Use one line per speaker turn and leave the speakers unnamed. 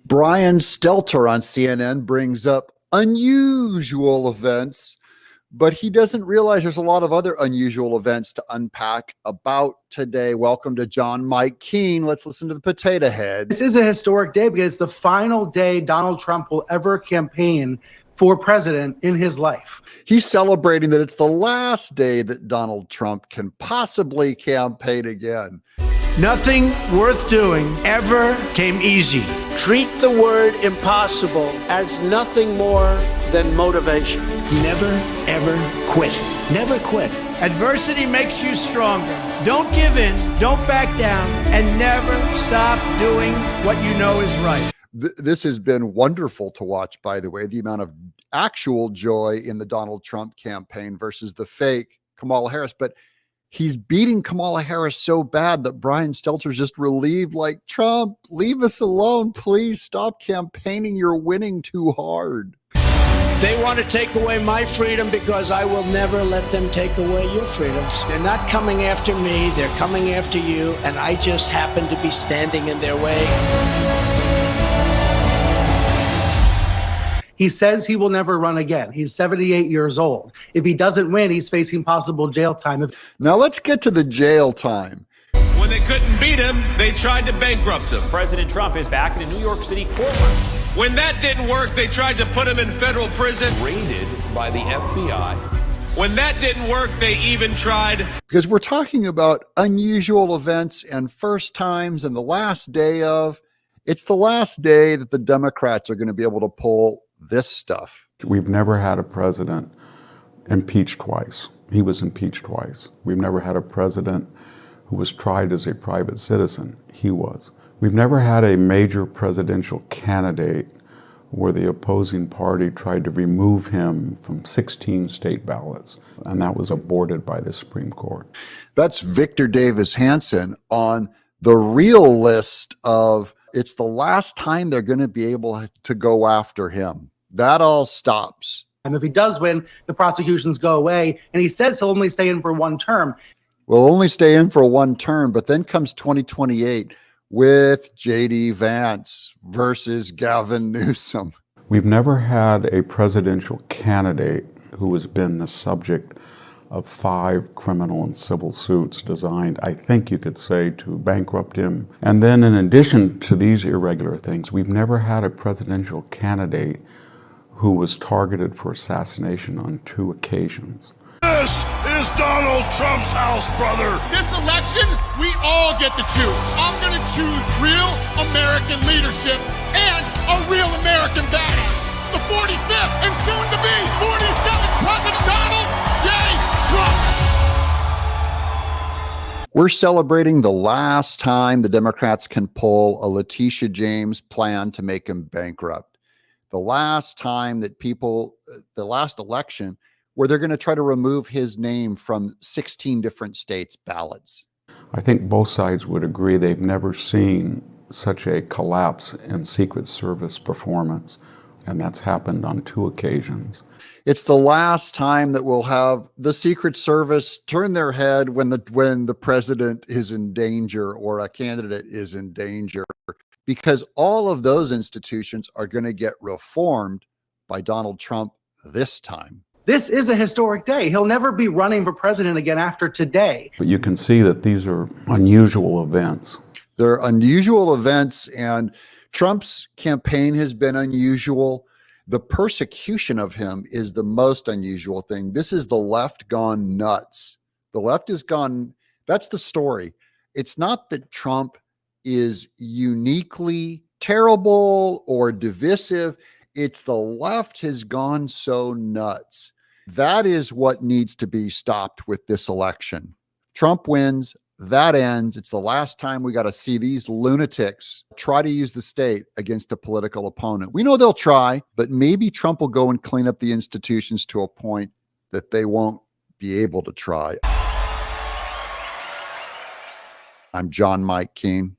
Brian Stelter on CNN brings up unusual events, but he doesn't realize there's a lot of other unusual events to unpack about today. Welcome to John Mike Keene. Let's listen to the potato head.
This is a historic day because it's the final day Donald Trump will ever campaign for president in his life.
He's celebrating that it's the last day that Donald Trump can possibly campaign again.
Nothing worth doing ever came easy.
Treat the word impossible as nothing more than motivation.
Never, ever quit. Never quit. Adversity makes you stronger. Don't give in, don't back down, and never stop doing what you know is right.
This has been wonderful to watch, by the way, the amount of actual joy in the Donald Trump campaign versus the fake Kamala Harris. But he's beating Kamala Harris so bad that Brian Stelter's just relieved, like, Trump, leave us alone. Please stop campaigning. You're winning too hard.
They want to take away my freedom because I will never let them take away your freedoms. They're not coming after me. They're coming after you. And I just happen to be standing in their way.
He says he will never run again. He's 78 years old. If he doesn't win, he's facing possible jail time.
Now let's get to the jail time.
When they couldn't beat him, they tried to bankrupt him.
President Trump is back in a New York City courtroom.
When that didn't work, they tried to put him in federal prison.
Raided by the FBI.
When that didn't work, they even tried.
Because we're talking about unusual events and first times and the last day of. It's the last day that the Democrats are going to be able to pull this stuff.
We've never had a president impeached twice. He was impeached twice. We've never had a president who was tried as a private citizen. He was. We've never had a major presidential candidate where the opposing party tried to remove him from 16 state ballots, and that was aborted by the Supreme Court.
That's Victor Davis Hanson on the real list of it's the last time they're going to be able to go after him. That all stops.
And if he does win, the prosecutions go away. And he says he'll only stay in for one term.
Will only stay in for one term, but then comes 2028 with J.D. Vance versus Gavin Newsom.
We've never had a presidential candidate who has been the subject of 5 criminal and civil suits designed, I think you could say, to bankrupt him. And then in addition to these irregular things, we've never had a presidential candidate who was targeted for assassination on 2 occasions.
This is Donald Trump's house, brother.
This election, we all get to choose. I'm going to choose real American leadership and a real American badass. The 45th and soon to be 47th President Donald J. Trump.
We're celebrating the last time the Democrats can pull a Letitia James plan to make him bankrupt. The last time that the last election where they're going to try to remove his name from 16 different states' ballots.
I think both sides would agree they've never seen such a collapse in Secret Service performance, and that's happened on 2 occasions.
It's the last time that we'll have the Secret Service turn their head when the president is in danger or a candidate is in danger, because all of those institutions are going to get reformed by Donald Trump this time.
This is a historic day. He'll never be running for president again after today.
But you can see that these are unusual events.
They're unusual events, and Trump's campaign has been unusual. The persecution of him is the most unusual thing. This is the left gone nuts. The left is gone. That's the story. It's not that Trump is uniquely terrible or divisive. It's the left has gone so nuts. That is what needs to be stopped with this election. Trump wins. That ends. It's the last time we got to see these lunatics try to use the state against a political opponent. We know they'll try, but maybe Trump will go and clean up the institutions to a point that they won't be able to try. I'm John Mike Keene.